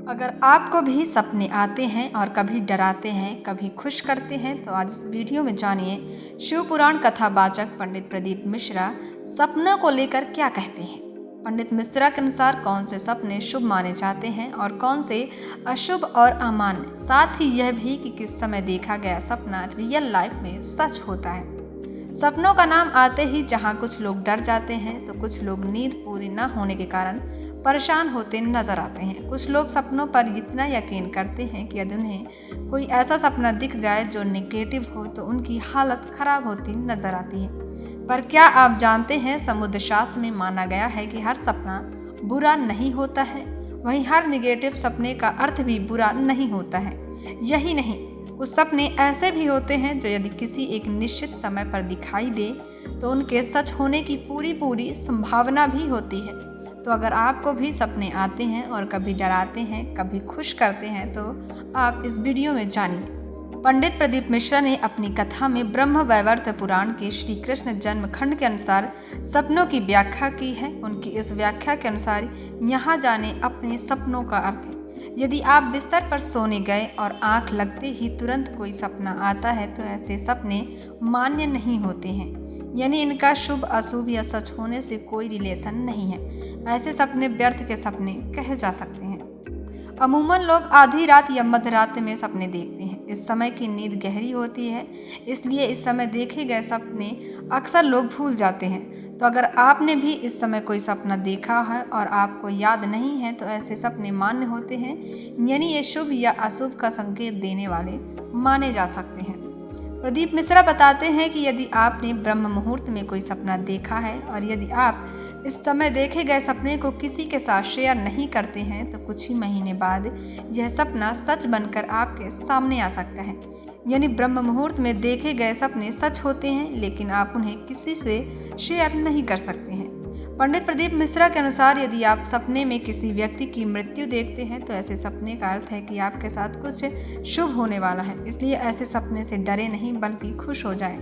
अगर आपको भी सपने आते हैं और कभी डराते हैं, कभी खुश करते हैं, तो आज इस वीडियो में जानिए शिव पुराण कथावाचक पंडित प्रदीप मिश्रा सपनों को लेकर क्या कहते हैं। पंडित मिश्रा के अनुसार कौन से सपने शुभ माने जाते हैं और कौन से अशुभ और अमान्य, साथ ही यह भी कि किस समय देखा गया सपना रियल लाइफ में सच होता है। सपनों का नाम आते ही जहां कुछ लोग डर जाते हैं तो कुछ लोग नींद पूरी न होने के कारण परेशान होते नजर आते हैं। कुछ लोग सपनों पर इतना यकीन करते हैं कि यदि उन्हें कोई ऐसा सपना दिख जाए जो नेगेटिव हो तो उनकी हालत खराब होती नजर आती है। पर क्या आप जानते हैं, समुद्र शास्त्र में माना गया है कि हर सपना बुरा नहीं होता है, वहीं हर नेगेटिव सपने का अर्थ भी बुरा नहीं होता है। यही नहीं, कुछ सपने ऐसे भी होते हैं जो यदि किसी एक निश्चित समय पर दिखाई दे तो उनके सच होने की पूरी संभावना भी होती है। तो अगर आपको भी सपने आते हैं और कभी डराते हैं, कभी खुश करते हैं, तो आप इस वीडियो में जानिए। पंडित प्रदीप मिश्रा ने अपनी कथा में ब्रह्म वैवर्त पुराण के श्री कृष्ण जन्म खंड के अनुसार सपनों की व्याख्या की है। उनकी इस व्याख्या के अनुसार यहाँ जाने अपने सपनों का अर्थ है। यदि आप बिस्तर पर सोने गए और आंख लगते ही तुरंत कोई सपना आता है तो ऐसे सपने मान्य नहीं होते हैं, यानी इनका शुभ अशुभ या सच होने से कोई रिलेशन नहीं है। ऐसे सपने व्यर्थ के सपने कहे जा सकते हैं। अमूमन लोग आधी रात या मध्य रात में सपने देखते हैं। इस समय की नींद गहरी होती है, इसलिए इस समय देखे गए सपने अक्सर लोग भूल जाते हैं। तो अगर आपने भी इस समय कोई सपना देखा है और आपको याद नहीं है तो ऐसे सपने मान्य होते हैं, यानी ये शुभ या अशुभ का संकेत देने वाले माने जा सकते हैं। प्रदीप मिश्रा बताते हैं कि यदि आपने ब्रह्म मुहूर्त में कोई सपना देखा है और यदि आप इस समय देखे गए सपने को किसी के साथ शेयर नहीं करते हैं तो कुछ ही महीने बाद यह सपना सच बनकर आपके सामने आ सकता है। यानी ब्रह्म मुहूर्त में देखे गए सपने सच होते हैं, लेकिन आप उन्हें किसी से शेयर नहीं कर सकते हैं। पंडित प्रदीप मिश्रा के अनुसार यदि आप सपने में किसी व्यक्ति की मृत्यु देखते हैं तो ऐसे सपने का अर्थ है कि आपके साथ कुछ शुभ होने वाला है, इसलिए ऐसे सपने से डरे नहीं बल्कि खुश हो जाएं।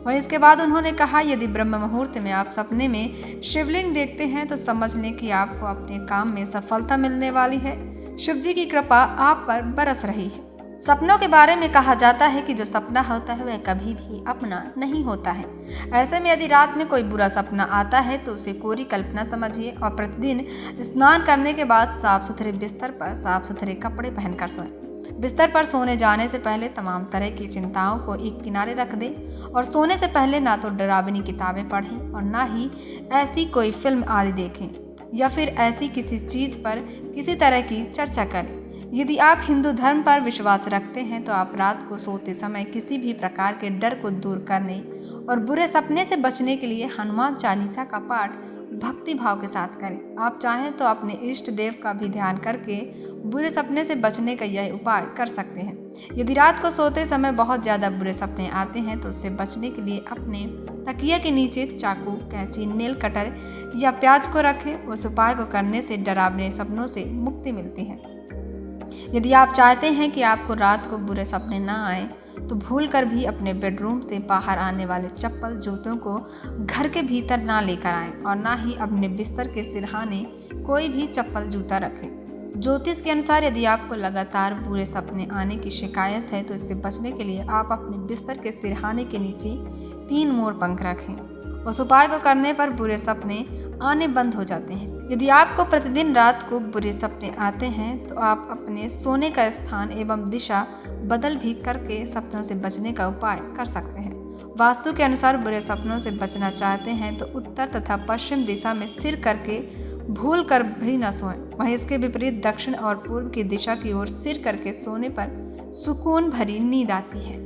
वहीं इसके बाद उन्होंने कहा, यदि ब्रह्म मुहूर्त में आप सपने में शिवलिंग देखते हैं तो समझ लें कि आपको अपने काम में सफलता मिलने वाली है। शिव जी की कृपा आप पर बरस रही है। सपनों के बारे में कहा जाता है कि जो सपना होता है वह कभी भी अपना नहीं होता है। ऐसे में यदि रात में कोई बुरा सपना आता है तो उसे कोरी कल्पना समझिए और प्रतिदिन स्नान करने के बाद साफ सुथरे बिस्तर पर साफ सुथरे कपड़े पहनकर सोएं। बिस्तर पर सोने जाने से पहले तमाम तरह की चिंताओं को एक किनारे रख दें और सोने से पहले ना तो डरावनी किताबें पढ़ें और ना ही ऐसी कोई फिल्म आदि देखें या फिर ऐसी किसी चीज़ पर किसी तरह की चर्चा करें। यदि आप हिंदू धर्म पर विश्वास रखते हैं तो आप रात को सोते समय किसी भी प्रकार के डर को दूर करने और बुरे सपने से बचने के लिए हनुमान चालीसा का पाठ भक्ति भाव के साथ करें। आप चाहें तो अपने इष्ट देव का भी ध्यान करके बुरे सपने से बचने का यह उपाय कर सकते हैं। यदि रात को सोते समय बहुत ज़्यादा बुरे सपने आते हैं तो उससे बचने के लिए अपने तकिया के नीचे चाकू, कैंची, नेल कटर या प्याज को रखें। उस उपाय को करने से डरावने सपनों से मुक्ति मिलती है। यदि आप चाहते हैं कि आपको रात को बुरे सपने ना आए तो भूल कर भी अपने बेडरूम से बाहर आने वाले चप्पल जूतों को घर के भीतर ना लेकर आएं और ना ही अपने बिस्तर के सिरहाने कोई भी चप्पल जूता रखें। ज्योतिष के अनुसार यदि आपको लगातार बुरे सपने आने की शिकायत है तो इससे बचने के लिए आप अपने बिस्तर के सिरहाने के नीचे 3 मोर पंख रखें। उस उपाय को करने पर बुरे सपने आने बंद हो जाते हैं। यदि आपको प्रतिदिन रात को बुरे सपने आते हैं तो आप अपने सोने का स्थान एवं दिशा बदल भी करके सपनों से बचने का उपाय कर सकते हैं। वास्तु के अनुसार बुरे सपनों से बचना चाहते हैं तो उत्तर तथा पश्चिम दिशा में सिर करके भूल कर भी न सोएं। वहीं इसके विपरीत दक्षिण और पूर्व की दिशा की ओर सिर करके सोने पर सुकून भरी नींद आती है।